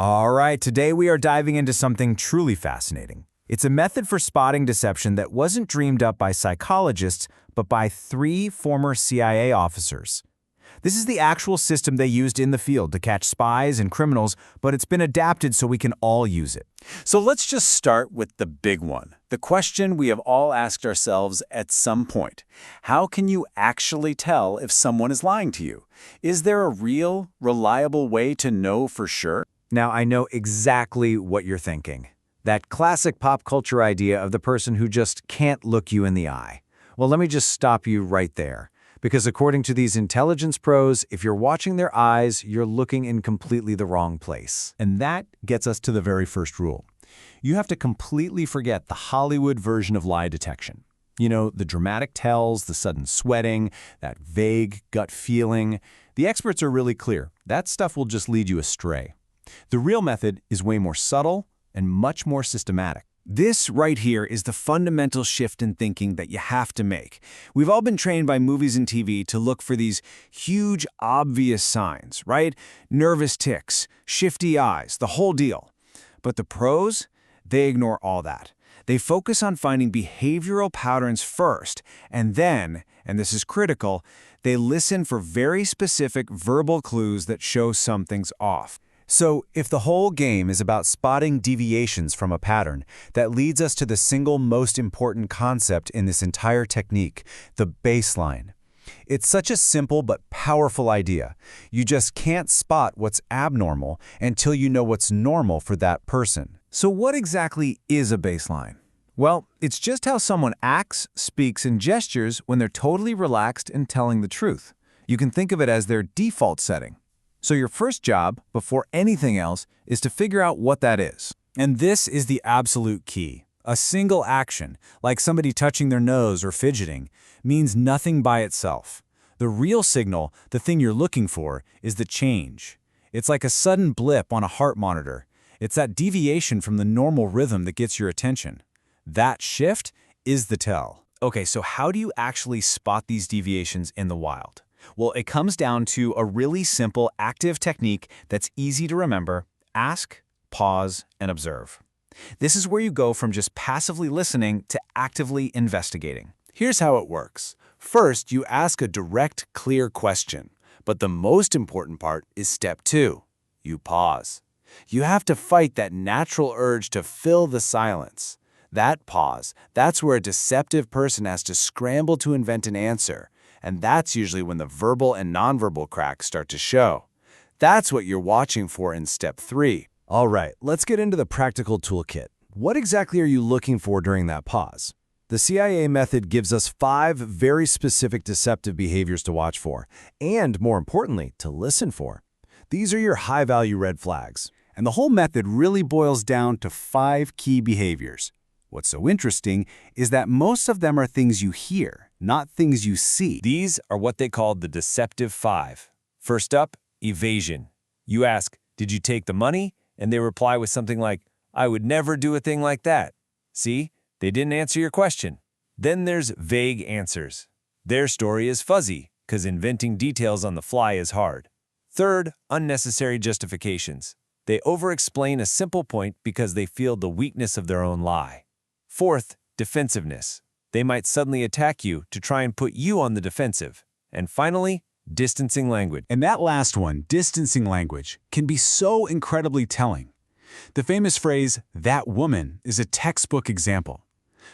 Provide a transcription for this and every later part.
All right, today we are diving into something truly fascinating. It's a method for spotting deception that wasn't dreamed up by psychologists, but by 3 former CIA officers. This is the actual system they used in the field to catch spies and criminals, but it's been adapted so we can all use it. So let's just start with the big one, the question we have all asked ourselves at some point. How can you actually tell if someone is lying to you? Is there a real, reliable way to know for sure? Now, I know exactly what you're thinking. That classic pop culture idea of the person who just can't look you in the eye. Well, let me just stop you right there. Because according to these intelligence pros, if you're watching their eyes, you're looking in completely the wrong place. And that gets us to the very first rule. You have to completely forget the Hollywood version of lie detection. You know, the dramatic tells, the sudden sweating, that vague gut feeling. The experts are really clear. That stuff will just lead you astray. The real method is way more subtle and much more systematic. This right here is the fundamental shift in thinking that you have to make. We've all been trained by movies and TV to look for these huge, obvious signs, right? Nervous tics, shifty eyes, the whole deal. But the pros, they ignore all that. They focus on finding behavioral patterns first, and then, and this is critical, they listen for very specific verbal clues that show something's off. So, if the whole game is about spotting deviations from a pattern, that leads us to the single most important concept in this entire technique, the baseline. It's such a simple but powerful idea. You just can't spot what's abnormal until you know what's normal for that person. So what exactly is a baseline? Well, it's just how someone acts, speaks, and gestures when they're totally relaxed and telling the truth. You can think of it as their default setting. So your first job, before anything else, is to figure out what that is. And this is the absolute key. A single action, like somebody touching their nose or fidgeting, means nothing by itself. The real signal, the thing you're looking for, is the change. It's like a sudden blip on a heart monitor. It's that deviation from the normal rhythm that gets your attention. That shift is the tell. Okay, so how do you actually spot these deviations in the wild? Well, it comes down to a really simple active technique that's easy to remember: ask, pause, and observe. This is where you go from just passively listening to actively investigating. Here's how it works. First, you ask a direct, clear question. But the most important part is step 2. You pause. You have to fight that natural urge to fill the silence. That pause, that's where a deceptive person has to scramble to invent an answer. And that's usually when the verbal and nonverbal cracks start to show. That's what you're watching for in step 3. All right, let's get into the practical toolkit. What exactly are you looking for during that pause? The CIA method gives us 5 very specific deceptive behaviors to watch for, and more importantly, to listen for. These are your high-value red flags. And the whole method really boils down to 5 key behaviors. What's so interesting is that most of them are things you hear, not things you see. These are what they call the deceptive 5. First up, evasion. You ask, "Did you take the money?" And they reply with something like, "I would never do a thing like that." See, they didn't answer your question. Then there's vague answers. Their story is fuzzy, because inventing details on the fly is hard. Third, unnecessary justifications. They over-explain a simple point because they feel the weakness of their own lie. Fourth, defensiveness. They might suddenly attack you to try and put you on the defensive. And finally, distancing language. And that last one, distancing language, can be so incredibly telling. The famous phrase, "that woman," is a textbook example.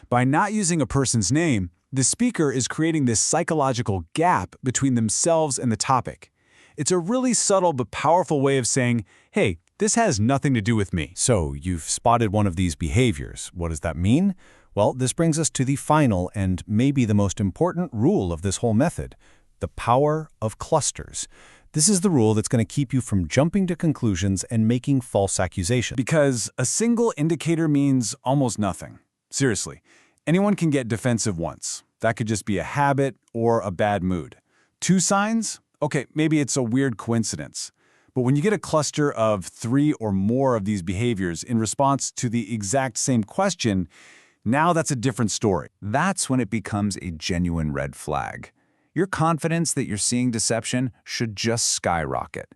By not using a person's name, the speaker is creating this psychological gap between themselves and the topic. It's a really subtle but powerful way of saying, "Hey, this has nothing to do with me." So you've spotted one of these behaviors. What does that mean? Well, this brings us to the final and maybe the most important rule of this whole method: the power of clusters. This is the rule that's going to keep you from jumping to conclusions and making false accusations. Because a single indicator means almost nothing. Seriously, anyone can get defensive once. That could just be a habit or a bad mood. 2 signs? Okay, maybe it's a weird coincidence. But when you get a cluster of 3 or more of these behaviors in response to the exact same question, now that's a different story. That's when it becomes a genuine red flag. Your confidence that you're seeing deception should just skyrocket.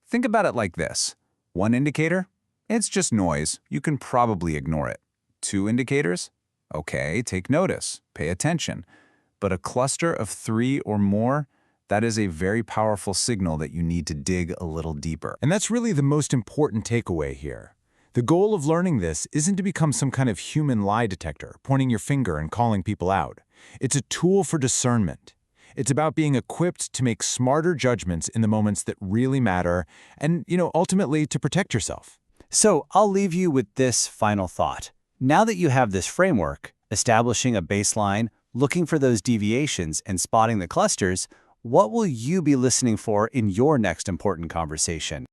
Think about it like this. 1 indicator? It's just noise. You can probably ignore it. 2 indicators? Okay, take notice. Pay attention. But a cluster of 3 or more? That is a very powerful signal that you need to dig a little deeper. And that's really the most important takeaway here. The goal of learning this isn't to become some kind of human lie detector, pointing your finger and calling people out. It's a tool for discernment. It's about being equipped to make smarter judgments in the moments that really matter and, ultimately to protect yourself. So I'll leave you with this final thought. Now that you have this framework, establishing a baseline, looking for those deviations, and spotting the clusters, what will you be listening for in your next important conversation?